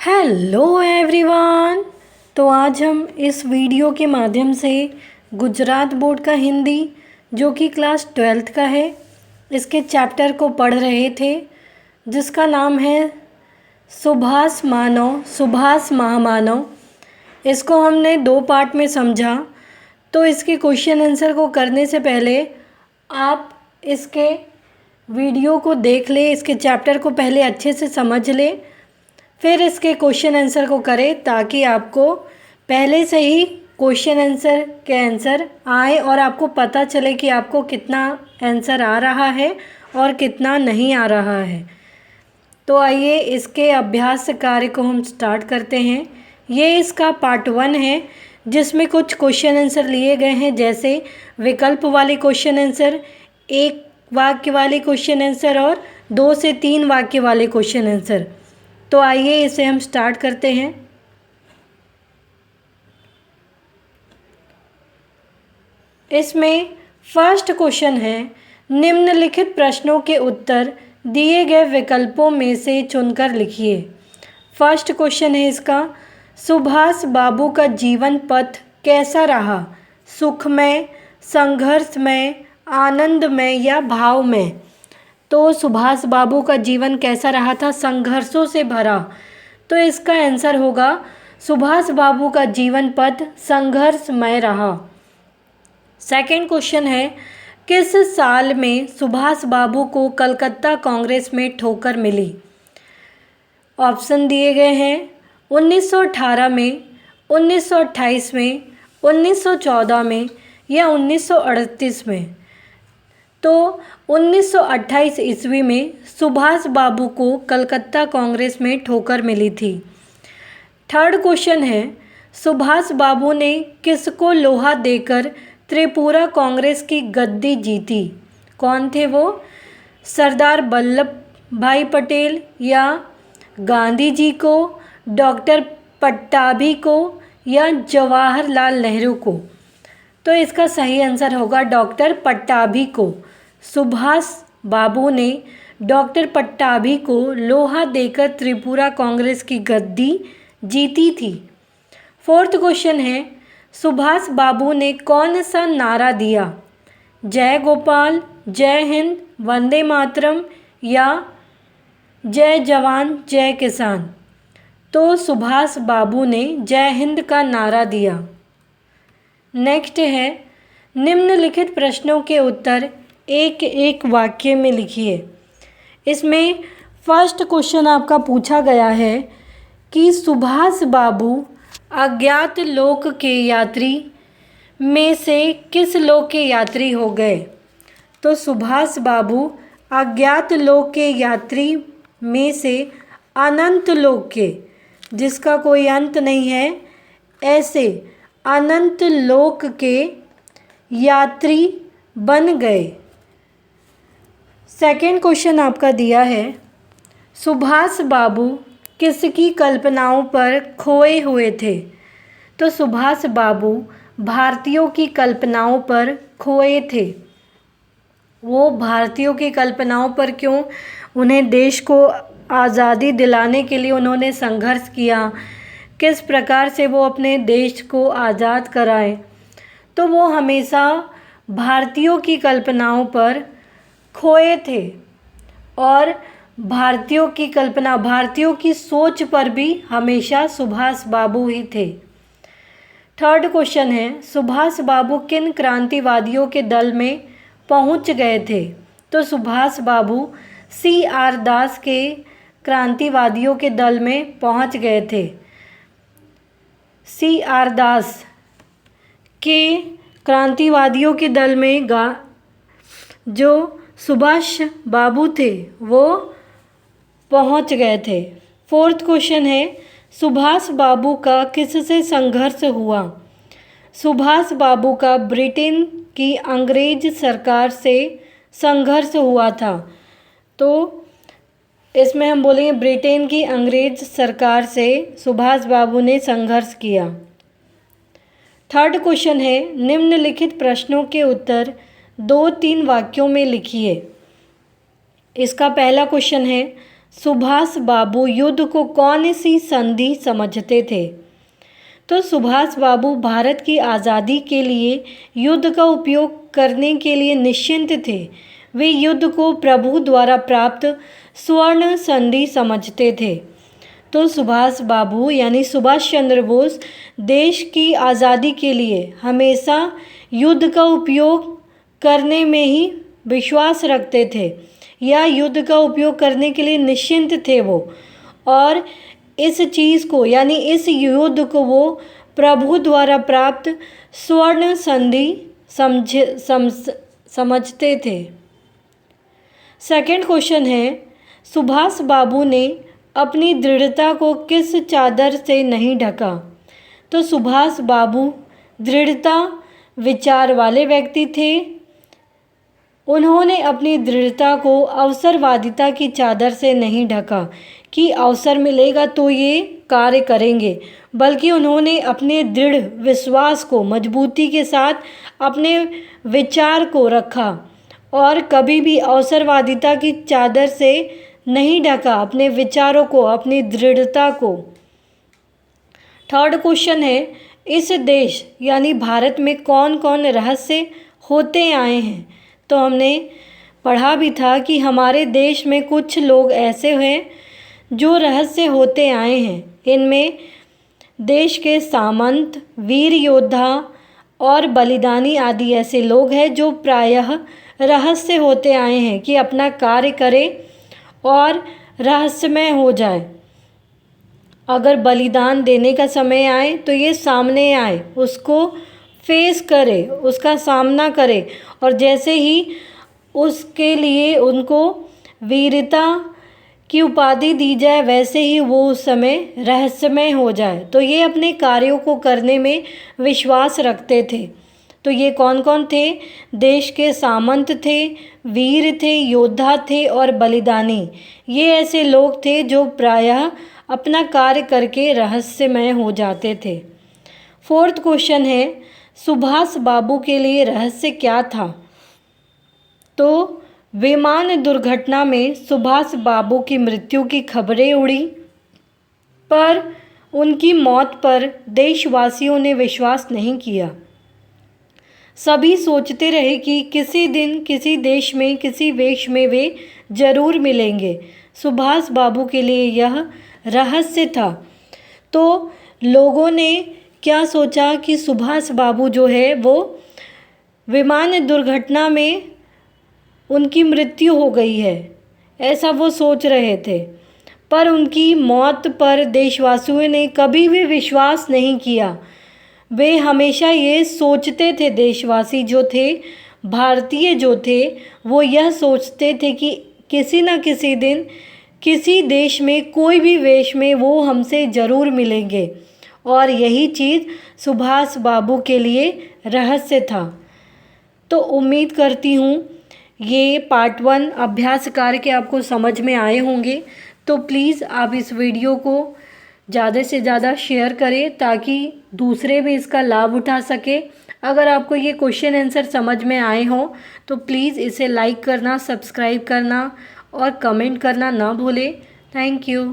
Hello everyone. तो आज हम इस वीडियो के माध्यम से गुजरात बोर्ड का हिंदी जो कि क्लास 12th का है, इसके चैप्टर को पढ़ रहे थे, जिसका नाम है सुभाष मानव, सुभाष महामानव। इसको हमने 2 पार्ट में समझा। तो इसके क्वेश्चन आंसर को करने से पहले आप इसके वीडियो को देख ले, इसके चैप्टर को पहले अच्छे से समझ ले, फिर इसके क्वेश्चन आंसर को करें, ताकि आपको पहले से ही क्वेश्चन आंसर के आंसर आए और आपको पता चले कि आपको कितना आंसर आ रहा है और कितना नहीं आ रहा है। तो आइए इसके अभ्यास कार्य को हम स्टार्ट करते हैं। ये इसका पार्ट 1 है, जिसमें कुछ क्वेश्चन आंसर लिए गए हैं, जैसे विकल्प वाले क्वेश्चन आंसर, 1 वाक्य वाले क्वेश्चन आंसर और 2 से 3 वाक्य वाले क्वेश्चन आंसर। तो आइए इसे हम स्टार्ट करते हैं। इसमें फर्स्ट क्वेश्चन है, निम्नलिखित प्रश्नों के उत्तर दिए गए विकल्पों में से चुनकर लिखिए। फर्स्ट क्वेश्चन है इसका, सुभाष बाबू का जीवन पथ कैसा रहा? सुखमय, संघर्षमय, आनंदमय या भावमय? तो सुभाष बाबू का जीवन कैसा रहा था? संघर्षों से भरा। तो इसका आंसर होगा सुभाष बाबू का जीवन पथ संघर्षमय रहा। सेकंड क्वेश्चन है, किस साल में सुभाष बाबू को कलकत्ता कांग्रेस में ठोकर मिली? ऑप्शन दिए गए हैं 1918 में, 1928 में, 1914 में या 1938 में। तो 1928 ईस्वी में सुभाष बाबू को कलकत्ता कांग्रेस में ठोकर मिली थी। थर्ड क्वेश्चन है, सुभाष बाबू ने किसको लोहा देकर त्रिपुरा कांग्रेस की गद्दी जीती? कौन थे वो? सरदार वल्लभ भाई पटेल या गांधी जी को, डॉक्टर पट्टाभी को या जवाहरलाल नेहरू को? तो इसका सही आंसर होगा डॉक्टर पट्टाभी को। सुभाष बाबू ने डॉक्टर पट्टाभी को लोहा देकर त्रिपुरा कांग्रेस की गद्दी जीती थी। फोर्थ क्वेश्चन है, सुभाष बाबू ने कौन सा नारा दिया? जय गोपाल, जय हिंद, वंदे मातरम या जय जवान जय किसान? तो सुभाष बाबू ने जय हिंद का नारा दिया। नेक्स्ट है, निम्नलिखित प्रश्नों के उत्तर एक एक वाक्य में लिखिए। इसमें फर्स्ट क्वेश्चन आपका पूछा गया है कि सुभाष बाबू अज्ञात लोक के यात्री में से किस लोक के यात्री हो गए? तो सुभाष बाबू अज्ञात लोक के यात्री में से अनंत लोक के, जिसका कोई अंत नहीं है, ऐसे अनंत लोक के यात्री बन गए। सेकेंड क्वेश्चन आपका दिया है, सुभाष बाबू किसकी कल्पनाओं पर खोए हुए थे? तो सुभाष बाबू भारतीयों की कल्पनाओं पर खोए थे। वो भारतीयों की कल्पनाओं पर क्यों? उन्हें देश को आज़ादी दिलाने के लिए उन्होंने संघर्ष किया, किस प्रकार से वो अपने देश को आज़ाद कराएं। तो वो हमेशा भारतीयों की कल्पनाओं पर खोए थे और भारतीयों की कल्पना, भारतीयों की सोच पर भी हमेशा सुभाष बाबू ही थे। थर्ड क्वेश्चन है, सुभाष बाबू किन क्रांतिवादियों के दल में पहुंच गए थे? तो सुभाष बाबू CR दास के क्रांतिवादियों के दल में पहुंच गए थे। CR दास के क्रांतिवादियों के दल में जो सुभाष बाबू थे वो पहुंच गए थे। फोर्थ क्वेश्चन है, सुभाष बाबू का किससे संघर्ष हुआ? सुभाष बाबू का ब्रिटेन की अंग्रेज सरकार से संघर्ष हुआ था। तो इसमें हम बोलेंगे ब्रिटेन की अंग्रेज सरकार से सुभाष बाबू ने संघर्ष किया। थर्ड क्वेश्चन है, निम्नलिखित प्रश्नों के उत्तर 2-3 वाक्यों में लिखिए। इसका पहला क्वेश्चन है, सुभाष बाबू युद्ध को कौन सी संधि समझते थे? तो सुभाष बाबू भारत की आज़ादी के लिए युद्ध का उपयोग करने के लिए निश्चिंत थे। वे युद्ध को प्रभु द्वारा प्राप्त स्वर्ण संधि समझते थे। तो सुभाष बाबू यानी सुभाष चंद्र बोस देश की आज़ादी के लिए हमेशा युद्ध का उपयोग करने में ही विश्वास रखते थे, या युद्ध का उपयोग करने के लिए निश्चिंत थे वो, और इस चीज़ को यानी इस युद्ध को वो प्रभु द्वारा प्राप्त स्वर्ण संधि समझते थे। सेकंड क्वेश्चन है, सुभाष बाबू ने अपनी दृढ़ता को किस चादर से नहीं ढका? तो सुभाष बाबू दृढ़ता विचार वाले व्यक्ति थे। उन्होंने अपनी दृढ़ता को अवसरवादिता की चादर से नहीं ढका कि अवसर मिलेगा तो ये कार्य करेंगे, बल्कि उन्होंने अपने दृढ़ विश्वास को मजबूती के साथ अपने विचार को रखा और कभी भी अवसरवादिता की चादर से नहीं ढका अपने विचारों को, अपनी दृढ़ता को। थर्ड क्वेश्चन है, इस देश यानी भारत में कौन कौन रहस्य होते आए हैं? तो हमने पढ़ा भी था कि हमारे देश में कुछ लोग ऐसे हैं जो रहस्य होते आए हैं। इनमें देश के सामंत, वीर योद्धा और बलिदानी आदि ऐसे लोग हैं जो प्रायः रहस्य होते आए हैं कि अपना कार्य करें और रहस्यमय हो जाए। अगर बलिदान देने का समय आए तो ये सामने आए, उसको फेस करे, उसका सामना करे, और जैसे ही उसके लिए उनको वीरता की उपाधि दी जाए वैसे ही वो उस समय रहस्यमय हो जाए। तो ये अपने कार्यों को करने में विश्वास रखते थे। तो ये कौन कौन थे? देश के सामंत थे, वीर थे, योद्धा थे और बलिदानी। ये ऐसे लोग थे जो प्रायः अपना कार्य करके रहस्यमय हो जाते थे। फोर्थ क्वेश्चन है, सुभाष बाबू के लिए रहस्य क्या था? तो विमान दुर्घटना में सुभाष बाबू की मृत्यु की खबरें उड़ी, पर उनकी मौत पर देशवासियों ने विश्वास नहीं किया। सभी सोचते रहे कि किसी दिन किसी देश में किसी वेश में वे जरूर मिलेंगे। सुभाष बाबू के लिए यह रहस्य था। तो लोगों ने क्या सोचा कि सुभाष बाबू जो है वो विमान दुर्घटना में उनकी मृत्यु हो गई है, ऐसा वो सोच रहे थे, पर उनकी मौत पर देशवासियों ने कभी भी विश्वास नहीं किया। वे हमेशा ये सोचते थे, देशवासी जो थे, भारतीय जो थे, वो यह सोचते थे कि किसी न किसी दिन किसी देश में कोई भी वेश में वो हमसे ज़रूर मिलेंगे, और यही चीज़ सुभाष बाबू के लिए रहस्य था। तो उम्मीद करती हूँ ये पार्ट 1 अभ्यास कार्य के आपको समझ में आए होंगे। तो प्लीज़ आप इस वीडियो को ज़्यादा से ज़्यादा शेयर करें ताकि दूसरे भी इसका लाभ उठा सके। अगर आपको ये क्वेश्चन आंसर समझ में आए हों तो प्लीज़ इसे लाइक करना, सब्सक्राइब करना और कमेंट करना ना भूलें। Thank you.